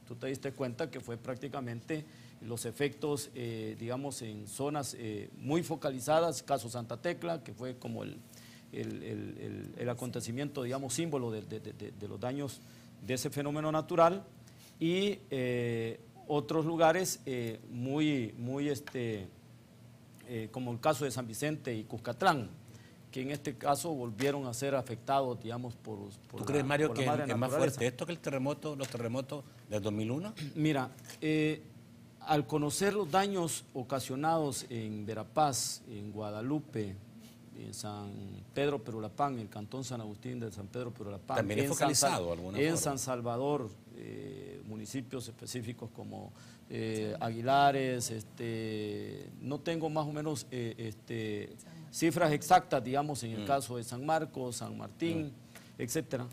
tú te diste cuenta que fue prácticamente los efectos, digamos, en zonas muy focalizadas, caso Santa Tecla, que fue como el acontecimiento, digamos, símbolo de los daños de ese fenómeno natural, y otros lugares como el caso de San Vicente y Cuscatlán, que en este caso volvieron a ser afectados, digamos, por ¿Tú crees, Mario, que es más fuerte esto que los terremotos del 2001? Mira, al conocer los daños ocasionados en Verapaz, en Guadalupe, en San Pedro Perulapán, en el cantón San Agustín de San Pedro Perulapán, también es focalizado alguna forma. En San Salvador, municipios específicos como Aguilares, no tengo más o menos cifras exactas, digamos, en el caso de San Marcos, San Martín, etcétera.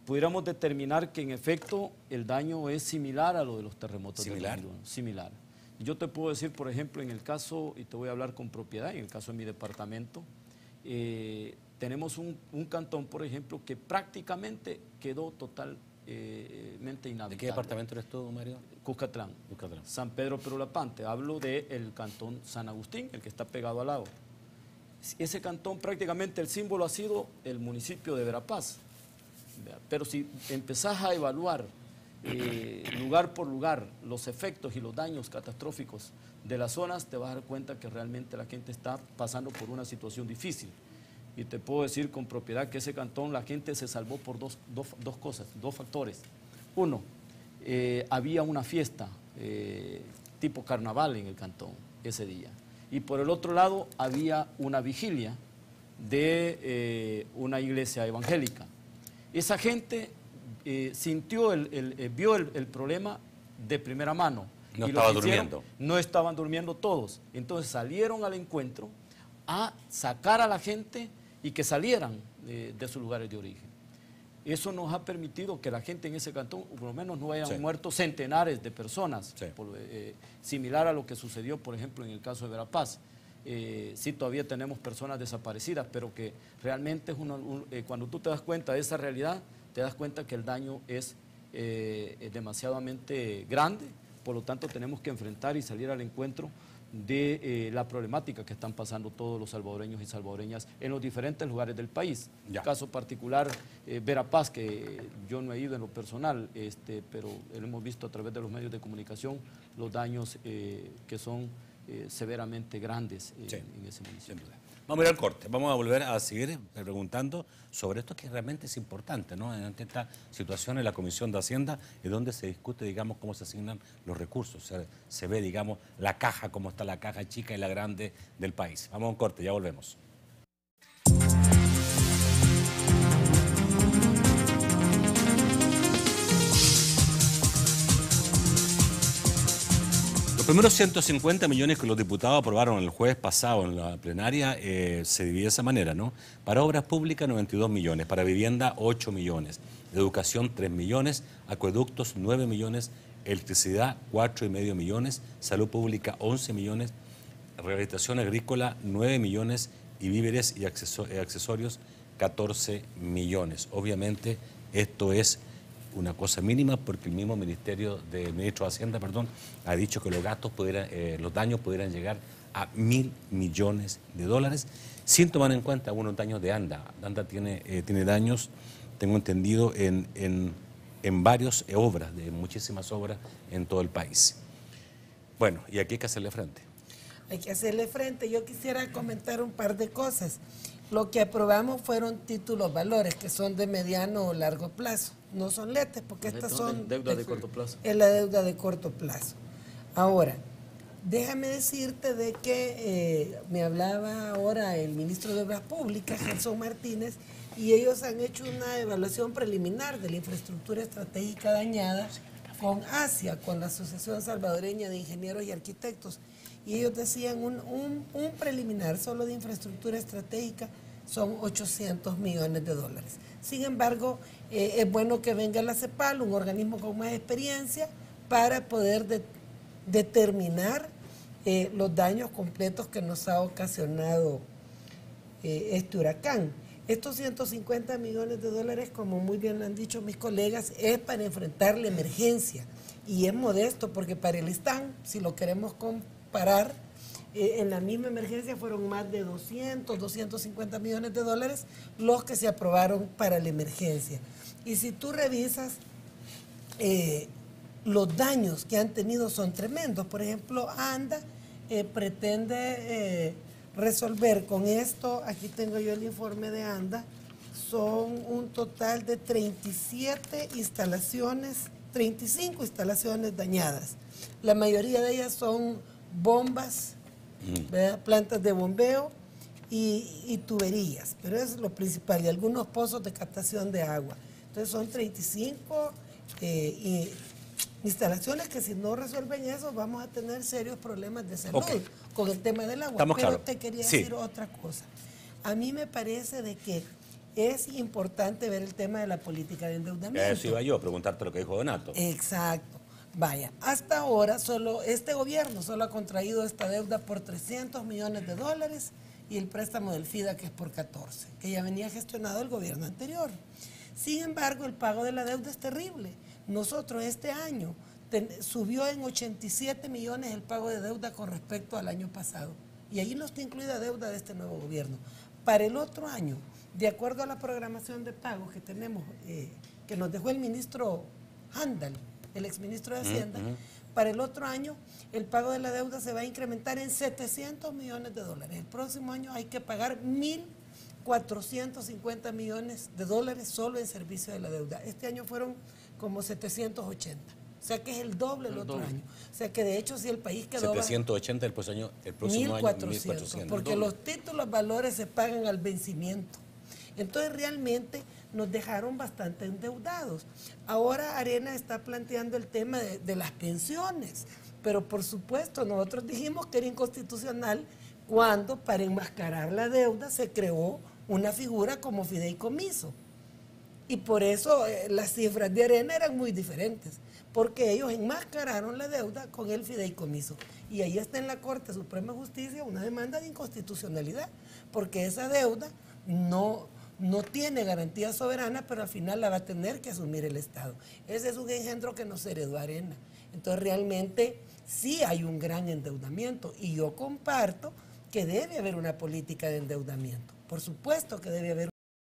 Pudiéramos determinar que en efecto el daño es similar a lo de los terremotos. ¿Similar? Similar. Yo te puedo decir, por ejemplo, en el caso, y te voy a hablar con propiedad, en el caso de mi departamento, tenemos un cantón, por ejemplo, que prácticamente quedó totalmente inhabitable. ¿De qué departamento eres tú, Mario? Cuscatlán. San Pedro Perulapán. Te hablo del cantón San Agustín, el que está pegado al lago. Ese cantón prácticamente el símbolo ha sido el municipio de Verapaz. Pero si empezás a evaluar lugar por lugar los efectos y los daños catastróficos de las zonas, te vas a dar cuenta que realmente la gente está pasando por una situación difícil. Y te puedo decir con propiedad que ese cantón la gente se salvó por dos cosas, dos factores. Uno, había una fiesta tipo carnaval en el cantón ese día. Y por el otro lado había una vigilia de una iglesia evangélica. Esa gente vio el problema de primera mano. No estaban durmiendo. No estaban durmiendo todos. Entonces salieron al encuentro a sacar a la gente y que salieran de sus lugares de origen. Eso nos ha permitido que la gente en ese cantón, por lo menos no hayan muerto centenares de personas, similar a lo que sucedió, por ejemplo, en el caso de Verapaz. Sí, todavía tenemos personas desaparecidas, pero que realmente es cuando tú te das cuenta de esa realidad, te das cuenta que el daño es demasiadamente grande, por lo tanto tenemos que enfrentar y salir al encuentro de la problemática que están pasando todos los salvadoreños y salvadoreñas en los diferentes lugares del país. Caso particular, Verapaz, que yo no he ido en lo personal, pero hemos visto a través de los medios de comunicación los daños que son severamente grandes en ese municipio. Vamos a ir al corte, vamos a volver a seguir preguntando sobre esto que realmente es importante, ¿no? En esta situación en la Comisión de Hacienda es donde se discute, digamos, cómo se asignan los recursos, se ve, digamos, la caja, cómo está la caja chica y la grande del país. Vamos a un corte, ya volvemos. Los primeros 150 millones que los diputados aprobaron el jueves pasado en la plenaria se divide de esa manera, ¿no? Para obras públicas 92 millones, para vivienda 8 millones, educación 3 millones, acueductos 9 millones, electricidad 4,5 millones, salud pública 11 millones, rehabilitación agrícola 9 millones y víveres y accesorios 14 millones. Obviamente esto es una cosa mínima porque el mismo ministro de Hacienda, ha dicho que los daños pudieran llegar a $1.000 millones, sin tomar en cuenta algunos daños de ANDA. ANDA tiene daños, tengo entendido, en varias obras, de muchísimas obras en todo el país. Bueno, y aquí hay que hacerle frente. Hay que hacerle frente. Yo quisiera comentar un par de cosas. Lo que aprobamos fueron títulos valores, que son de mediano o largo plazo. No son letes, porque estas son... Deuda de corto plazo. Es la deuda de corto plazo. Ahora, déjame decirte de que me hablaba ahora el ministro de Obras Públicas, Gerson Martínez, y ellos han hecho una evaluación preliminar de la infraestructura estratégica dañada con ASIA, con la Asociación Salvadoreña de Ingenieros y Arquitectos. Y ellos decían un preliminar solo de infraestructura estratégica son $800 millones. Sin embargo, es bueno que venga la CEPAL, un organismo con más experiencia, para poder determinar los daños completos que nos ha ocasionado este huracán. Estos 150 millones de dólares, como muy bien lo han dicho mis colegas, es para enfrentar la emergencia. Y es modesto porque para el STAN, si lo queremos comparar, en la misma emergencia fueron más de 250 millones de dólares los que se aprobaron para la emergencia. Y si tú revisas, los daños que han tenido son tremendos. Por ejemplo, ANDA pretende resolver con esto, aquí tengo yo el informe de ANDA, son un total de 37 instalaciones, 35 instalaciones dañadas. La mayoría de ellas son bombas, ¿verdad? Plantas de bombeo y tuberías, pero eso es lo principal, y algunos pozos de captación de agua. Entonces son 35 instalaciones que si no resuelven eso vamos a tener serios problemas de salud con el tema del agua. Estamos pero claros. te quería decir otra cosa. A mí me parece de que es importante ver el tema de la política de endeudamiento. Eso iba yo a preguntarte lo que dijo Donato. Exacto. Vaya, hasta ahora este gobierno solo ha contraído esta deuda por 300 millones de dólares y el préstamo del FIDA que es por 14, que ya venía gestionado el gobierno anterior. Sin embargo, el pago de la deuda es terrible. Nosotros este año subió en 87 millones el pago de deuda con respecto al año pasado. Y ahí no está incluida deuda de este nuevo gobierno. Para el otro año, de acuerdo a la programación de pagos que tenemos, que nos dejó el ministro Handel, el exministro de Hacienda, para el otro año el pago de la deuda se va a incrementar en 700 millones de dólares. El próximo año hay que pagar 1.450 millones de dólares solo en servicio de la deuda. Este año fueron como 780. O sea que es el doble el otro año. O sea que de hecho si el país quedó... 780 el próximo año, 1.400. Porque los títulos valores se pagan al vencimiento. Entonces realmente nos dejaron bastante endeudados. Ahora Arena está planteando el tema de las pensiones, pero por supuesto nosotros dijimos que era inconstitucional cuando para enmascarar la deuda se creó una figura como fideicomiso. Y por eso las cifras de Arena eran muy diferentes, porque ellos enmascararon la deuda con el fideicomiso. Y ahí está en la Corte Suprema de Justicia una demanda de inconstitucionalidad, porque esa deuda no tiene garantía soberana, pero al final la va a tener que asumir el Estado. Ese es un engendro que nos heredó Arena. Entonces realmente sí hay un gran endeudamiento y yo comparto que debe haber una política de endeudamiento. Por supuesto que debe haber